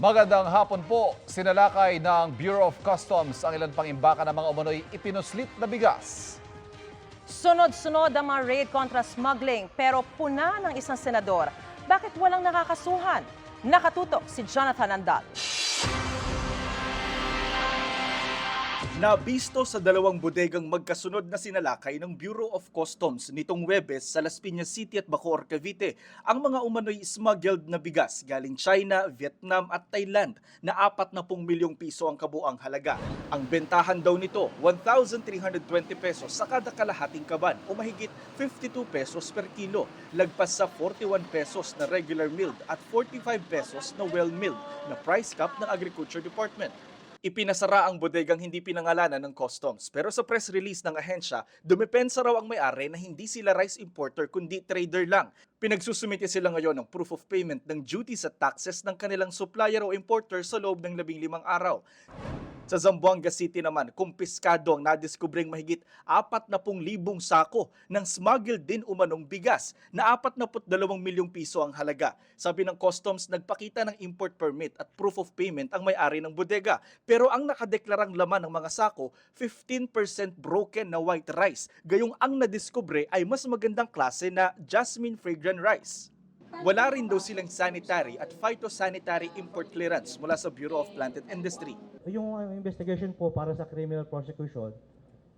Magandang hapon po. Sinalakay ng Bureau of Customs ang ilan pang imbaka ng mga umano'y ipinuslit na bigas. Sunod-sunod ang mga raid kontra smuggling pero puna ng isang senador. Bakit walang nakakasuhan? Nakatutok si Jonathan Andal. Nabisto sa dalawang bodegang magkasunod na sinalakay ng Bureau of Customs nitong Huwebes sa Las Piñas City at Bacoor, Cavite ang mga umano'y smuggled na bigas galing China, Vietnam at Thailand na 40 milyong piso ang kabuang halaga. Ang bentahan daw nito 1,320 pesos sa kada kalahating kaban o mahigit 52 pesos per kilo, lagpas sa 41 pesos na regular milled at 45 pesos na well-milled na price cap ng Agriculture Department. Ipinasara ang bodegang hindi pinangalanan ng customs pero sa press release ng ahensya, dumepensa raw ang may-ari na hindi sila rice importer kundi trader lang. Pinagsusumite sila ngayon ng proof of payment ng duties at taxes ng kanilang supplier o importer sa loob ng 15 araw. Sa Zamboanga City naman, kumpiskado ang nadiskubring mahigit 40,000 sako ng smuggled din umanong bigas na 42 milyong piso ang halaga. Sabi ng customs, nagpakita ng import permit at proof of payment ang may-ari ng bodega. Pero ang nakadeklarang laman ng mga sako, 15% broken na white rice. Gayong ang nadiskubre ay mas magandang klase na jasmine fragrant rice. Wala rin daw silang sanitary at phytosanitary import clearance mula sa Bureau of Plant and Industry. Yung investigation po para sa criminal prosecution,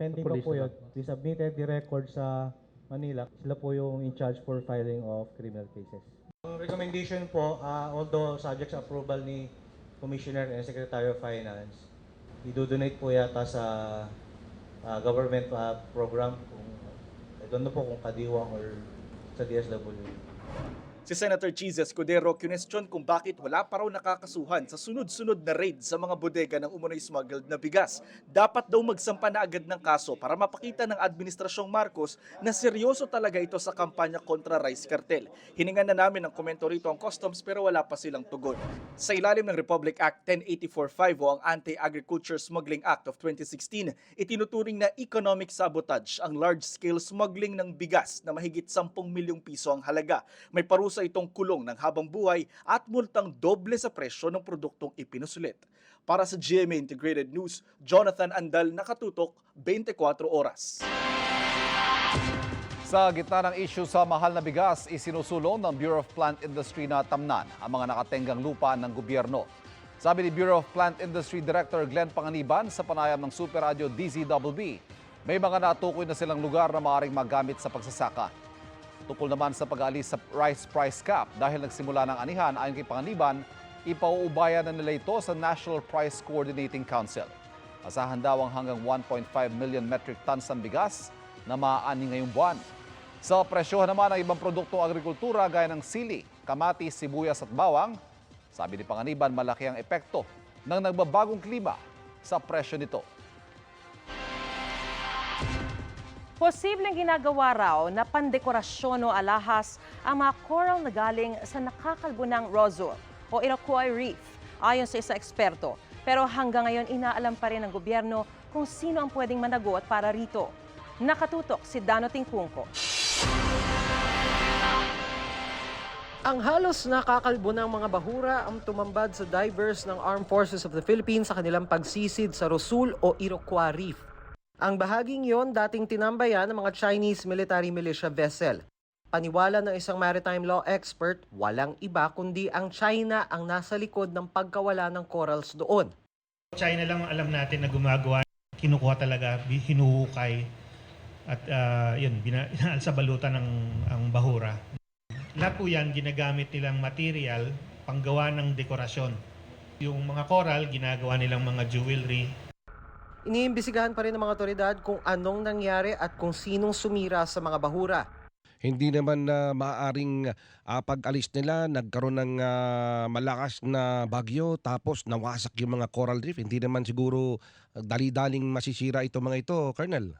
pending pa po yun. We submitted the record sa Manila. Sila po yung in charge for filing of criminal cases. Ang recommendation po, although subject sa approval ni Commissioner and Secretary of Finance, i-donate po yata sa government program, I don't know po kung Kadiwang or sa DSWD. Si Senator Cheese Escudero kinestyon kung bakit wala pa raw nakakasuhan sa sunod-sunod na raid sa mga bodega ng umano'y smuggled na bigas. Dapat daw magsampa na agad ng kaso para mapakita ng Administrasyong Marcos na seryoso talaga ito sa kampanya kontra rice cartel. Hiningan na namin ng komento rito ang customs pero wala pa silang tugon. Sa ilalim ng Republic Act 10845 o ang Anti-Agriculture Smuggling Act of 2016, itinuturing na economic sabotage ang large-scale smuggling ng bigas na mahigit 10 milyong piso ang halaga. May parusa itong kulong ng habang buhay at multang doble sa presyo ng produktong ipinuslit. Para sa GMA Integrated News, Jonathan Andal, nakatutok 24 oras. Sa gitna ng issue sa mahal na bigas, isinusulong ng Bureau of Plant Industry na tamnan ang mga nakatenggang lupa ng gobyerno. Sabi ni Bureau of Plant Industry Director Glenn Panganiban sa panayam ng Super Radio DZBB, may mga natukoy na silang lugar na maaaring magamit sa pagsasaka. Tukol naman sa pag-aalis sa rice price cap dahil nagsimula ng anihan ayon kay Panganiban, ipauubaya na nila ito sa National Price Coordinating Council. Asahan daw ang hanggang 1.5 million metric tons ng bigas na maaani ngayong buwan. Sa presyohan naman ng ibang produktong agrikultura gaya ng sili, kamatis, sibuyas at bawang, sabi ni Panganiban malaki ang epekto ng nagbabagong klima sa presyo nito. Posibleng ginagawa raw na pandekorasyon o alahas ang mga coral na galing sa nakakalbunang Roswell o Iroquois Reef, ayon sa isang eksperto. Pero hanggang ngayon inaalam pa rin ng gobyerno kung sino ang pwedeng managot para rito. Nakatutok si Dano Tingkungko. Ang halos nakakalbunang mga bahura ang tumambad sa divers ng Armed Forces of the Philippines sa kanilang pagsisid sa Roswell o Iroquois Reef. Ang bahaging yon dating tinambayan ng mga Chinese military militia vessel. Paniwala ng isang maritime law expert, walang iba kundi ang China ang nasa likod ng pagkawala ng corals doon. China lang alam natin na gumagawa, kinukuha talaga, hinuhukay at inaalsa balutan ang bahura. Lahat po yan ginagamit nilang material panggawa ng dekorasyon. Yung mga coral, ginagawa nilang mga jewelry. Iniimbisigahan pa rin ng mga otoridad kung anong nangyari at kung sinong sumira sa mga bahura. Hindi naman na maaaring pag-alis nila, nagkaroon ng malakas na bagyo tapos nawasak yung mga coral reef. Hindi naman siguro dali-daling masisira ito mga ito, Colonel.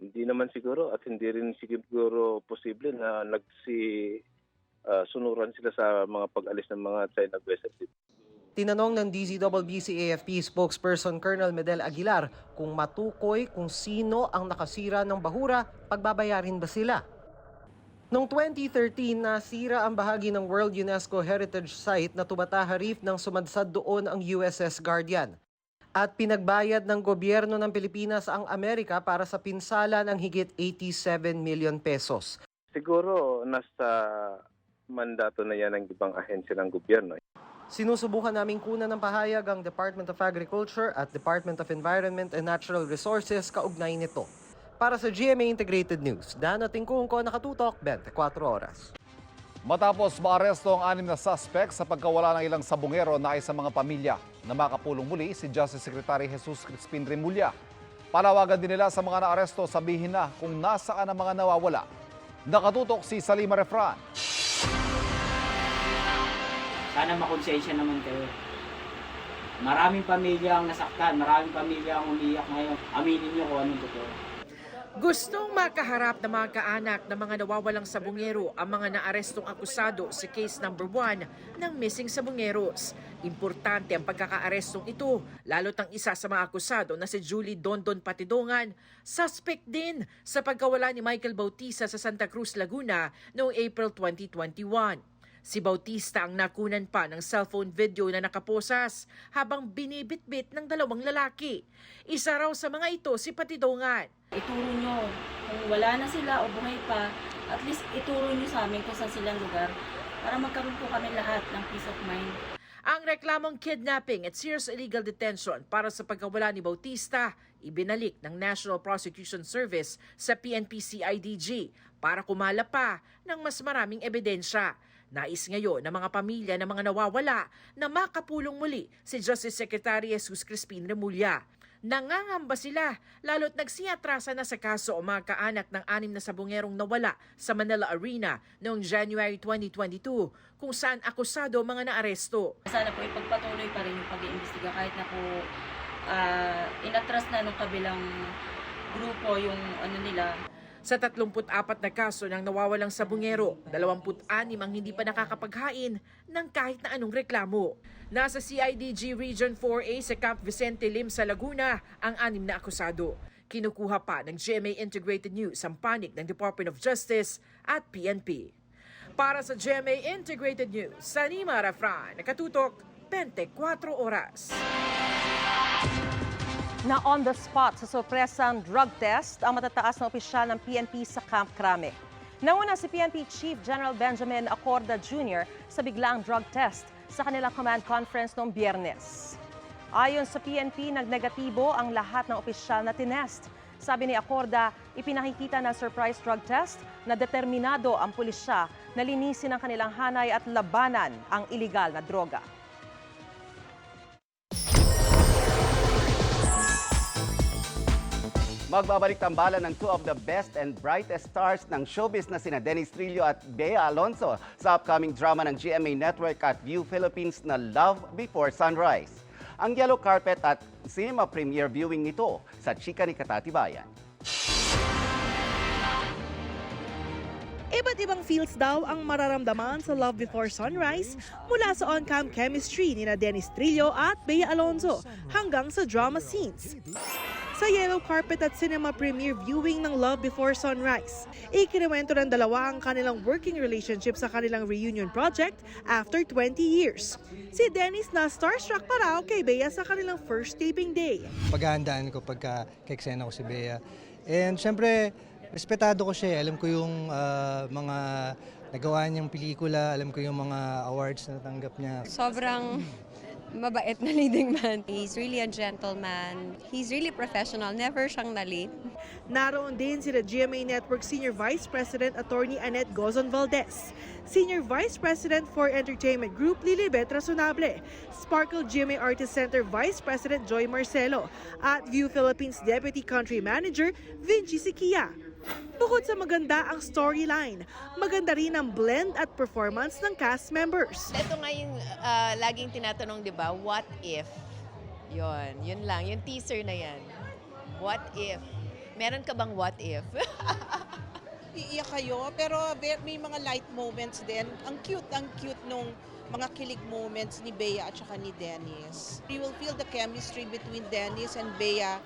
Hindi naman siguro at hindi rin siguro posible na sunuran sila sa mga pag-alis ng mga China vessels. Tinanong ng DZBB-CAFP spokesperson Colonel Medel Aguilar kung matukoy kung sino ang nakasira ng bahura, pagbabayarin ba sila? Noong 2013, nasira ang bahagi ng World UNESCO Heritage Site na Tubataha Reef nang sumadsad doon ang USS Guardian. At pinagbayad ng gobyerno ng Pilipinas ang Amerika para sa pinsala ng higit 87 million pesos. Siguro nasa mandato na yan ng ibang ahensya ng gobyerno. Sinusubukan naming kunan ng pahayag ang Department of Agriculture at Department of Environment and Natural Resources kaugnay nito. Para sa GMA Integrated News, Dano Tingkungko, nakatutok 24 oras. Matapos maaresto ang 6 na suspect sa pagkawala ng ilang sabungero na sa mga pamilya, na makapulong muli si Justice Secretary Jesus Crispin Remulla. Panawagan din nila sa mga naaresto sabihin na kung nasaan ang mga nawawala. Nakatutok si Salima Refran. Sana makonsensya naman kayo. Maraming pamilya ang nasaktan, maraming pamilya ang umiyak ngayon. Aminin niyo kung anong totoo. Gustong makaharap ng mga kaanak ng mga nawawalang sabungero ang mga naarestong akusado sa case number 1 ng missing sabungeros. Importante ang pagkakaarestong ito, lalo't ang isa sa mga akusado na si Julie Dondon Patidongan, suspect din sa pagkawala ni Michael Bautista sa Santa Cruz, Laguna noong April 2021. Si Bautista ang nakunan pa ng cellphone video na nakaposas habang binibitbit ng 2 lalaki. Isa raw sa mga ito si Patidongan. Ituro nyo kung wala na sila o buhay pa, at least ituro nyo sa amin kung saan silang lugar para magkaroon po kami lahat ng peace of mind. Ang reklamong kidnapping at serious illegal detention para sa pagkawala ni Bautista, ibinalik ng National Prosecution Service sa PNP-CIDG para kumala pa ng mas maraming ebidensya. Nais ngayon ng mga pamilya ng mga nawawala na makapulong muli si Justice Secretary Jesus Crispin Remulla. Nangangamba sila, lalo't nagsiatrasa na sa kaso ang mga kaanak ng 6 na sabungerong nawala sa Manila Arena noong January 2022, kung saan akusado ang mga naaresto. Sana po ipagpatuloy pa rin yung pag-iimbestiga kahit na po inatras na ng kabilang grupo yung nila. Sa 34 na kaso ng nawawalang sabungero, 26 ang hindi pa nakakapaghain ng kahit na anong reklamo. Nasa CIDG Region 4A sa Camp Vicente Lim sa Laguna ang 6 na akusado. Kinukuha pa ng GMA Integrated News ang panig ng Department of Justice at PNP. Para sa GMA Integrated News, Salima Refran, nakatutok 24 oras. Na on the spot sa sorpresang drug test ang matataas na opisyal ng PNP sa Camp Crame. Nauna si PNP Chief General Benjamin Acorda Jr. sa biglaang drug test sa kanilang command conference noong Biyernes. Ayon sa PNP, nagnegatibo ang lahat ng opisyal na tinest. Sabi ni Acorda, ipinakikita ng surprise drug test na determinado ang pulisya na linisin ang kanilang hanay at labanan ang iligal na droga. Magbabalik tambalan ng 2 of the best and brightest stars ng showbiz na sina Dennis Trillo at Bea Alonzo sa upcoming drama ng GMA Network at View Philippines na Love Before Sunrise. Ang yellow carpet at cinema premiere viewing nito sa Chika ni Katatibayan. Iba't ibang feels daw ang mararamdaman sa Love Before Sunrise mula sa on-cam chemistry ni Dennis Trillo at Bea Alonzo hanggang sa drama scenes. Sa yellow carpet at cinema premiere viewing ng Love Before Sunrise, ikinuwento ng dalawa ang kanilang working relationship sa kanilang reunion project after 20 years. Si Dennis na starstruck pa raw kay Bea sa kanilang first taping day. Paghahandaan ko pagka keksena ko si Bea. And syempre, respetado ko siya. Alam ko yung mga nagawa niyang pelikula, alam ko yung mga awards na natanggap niya. Sobrang mabait na leading man. He's really a gentleman. He's really professional. Never siyang na-late. Naroon din sila GMA Network Senior Vice President Attorney Annette Gozon Valdez, Senior Vice President for Entertainment Group Lilibet Razonable, Sparkle GMA Artist Center Vice President Joy Marcelo, at View Philippines Deputy Country Manager Vinci Siquia. Bukod sa maganda ang storyline, maganda rin ang blend at performance ng cast members. Ito nga yung laging tinatanong, di ba? What if? Yun lang. Yung teaser na yan. What if? Meron ka bang what if? Iiyak kayo, pero may mga light moments din. Ang cute nung mga kilig moments ni Bea at saka ni Dennis. You will feel the chemistry between Dennis and Bea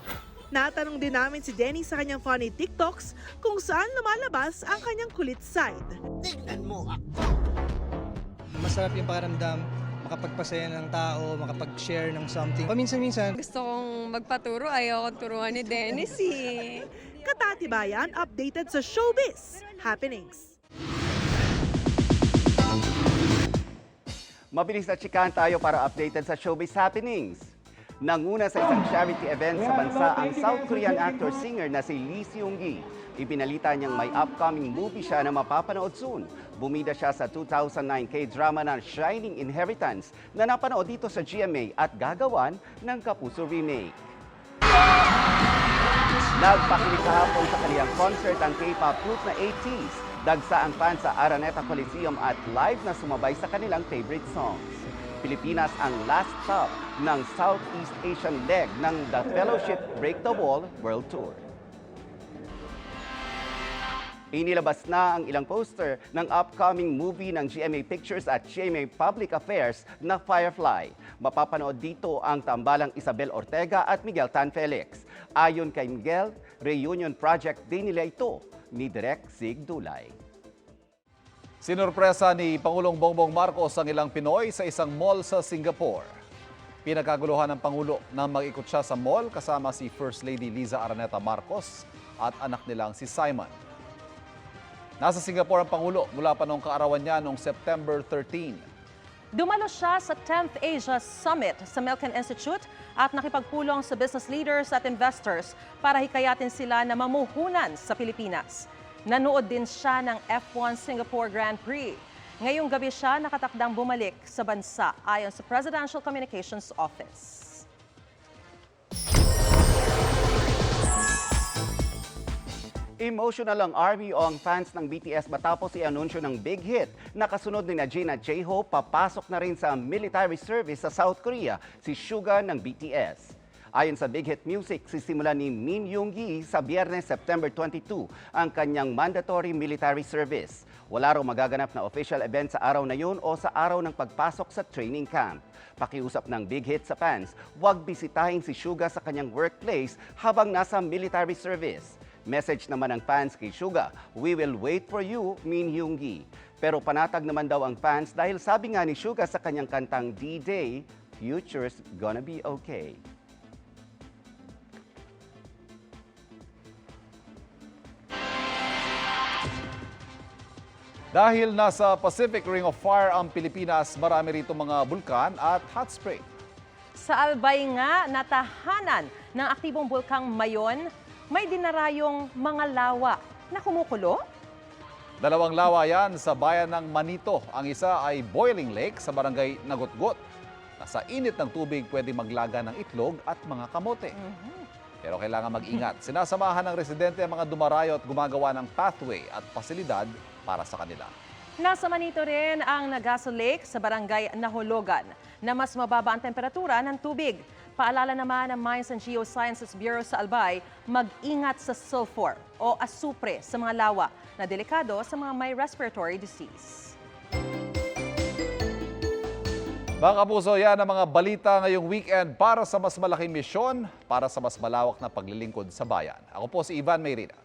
Natanong din namin si Denny sa kanyang funny TikToks kung saan lumalabas ang kanyang kulit side. Masarap yung pakiramdam, makapagpasaya ng tao, makapag-share ng something. Paminsan-minsan, Gusto kong magpaturo, ayaw kong turuan ni Dennis eh. Katatibayan, updated sa showbiz happenings. Mabilis na chikahan tayo para updated sa showbiz happenings. Nanguna sa isang charity event sa bansa ang South Korean actor-singer na si Lee Seung-gi. Ipinalita niyang may upcoming movie siya na mapapanood soon. Bumida siya sa 2009 K-drama na Shining Inheritance na napanood dito sa GMA at gagawan ng Kapuso remake. Nagpakilig kahapon sa kaniyang concert ang K-pop group na ATEEZ. Dagsa ang fans sa Araneta Coliseum at live na sumabay sa kanilang favorite songs. Pilipinas ang last stop ng Southeast Asian leg ng The Fellowship Break the Wall World Tour. Inilabas na ang ilang poster ng upcoming movie ng GMA Pictures at GMA Public Affairs na Firefly. Mapapanood dito ang tambalang Isabel Ortega at Miguel Tan Felix. Ayon kay Miguel, reunion project din nila ito ni Direk Sig Dulay. Sinurpresa ni Pangulong Bongbong Marcos ang ilang Pinoy sa isang mall sa Singapore. Pinagkaguluhan ng Pangulo nang mag-ikot siya sa mall kasama si First Lady Liza Araneta Marcos at anak nilang si Simon. Nasa Singapore ang Pangulo mula pa noong kaarawan niya noong September 13. Dumalo siya sa 10th Asia Summit sa Milken Institute at nakipagpulong sa business leaders at investors para hikayatin sila na mamuhunan sa Pilipinas. Nanood din siya ng F1 Singapore Grand Prix. Ngayong gabi siya nakatakdang bumalik sa bansa ayon sa Presidential Communications Office. Emotional ang ARMY o ang fans ng BTS matapos i-anunsyo ng big hit. Nakasunod ni Jin at J-Hope, papasok na rin sa military service sa South Korea si Suga ng BTS. Ayon sa Big Hit Music, sisimula ni Min Yoongi sa Biyernes, September 22 ang kanyang mandatory military service. Wala raw magaganap na official event sa araw na yun o sa araw ng pagpasok sa training camp. Pakiusap ng Big Hit sa fans, huwag bisitahin si Suga sa kanyang workplace habang nasa military service. Message naman ng fans kay Suga, "We will wait for you, Min Yoongi." Pero panatag naman daw ang fans dahil sabi nga ni Suga sa kanyang kantang D-Day, "Future's gonna be okay." Dahil nasa Pacific Ring of Fire ang Pilipinas, marami rito mga bulkan at hot spring. Sa Albay nga, natahanan ng aktibong bulkang Mayon, may dinarayong mga lawa na kumukulo. Dalawang lawa yan sa bayan ng Manito. Ang isa ay Boiling Lake sa barangay Nagutgot. Nasa init ng tubig pwede maglaga ng itlog at mga kamote. Pero kailangan mag-ingat. Sinasamahan ng residente ang mga dumarayo at gumagawa ng pathway at pasilidad para sa kanila. Nasa Manito rin ang Nagaso Lake sa barangay Nahulugan na mas mababa ang temperatura ng tubig. Paalala naman ng Mines and Geosciences Bureau sa Albay, mag-ingat sa sulfur o asupre sa mga lawa na delikado sa mga may respiratory disease. Mga kapuso, yan ang mga balita ngayong weekend para sa mas malaking misyon, para sa mas malawak na paglilingkod sa bayan. Ako po si Ivan Mayrina.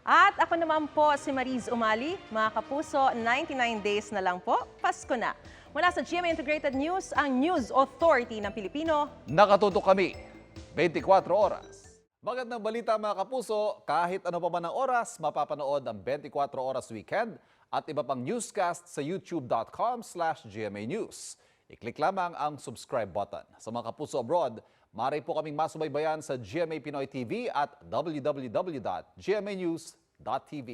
At ako naman po si Mariz Umali. Mga kapuso, 99 days na lang po, Pasko na. Mula sa GMA Integrated News, ang News Authority ng Pilipino. Nakatutok kami, 24 oras. Magandang balita mga kapuso, kahit ano pa man ang oras, mapapanood ang 24 oras weekend at iba pang newscast sa youtube.com/GMA News. I-click lamang ang subscribe button. Sa mga kapuso abroad, maaari po kaming masubaybayan sa GMA Pinoy TV at www.gmanews.tv.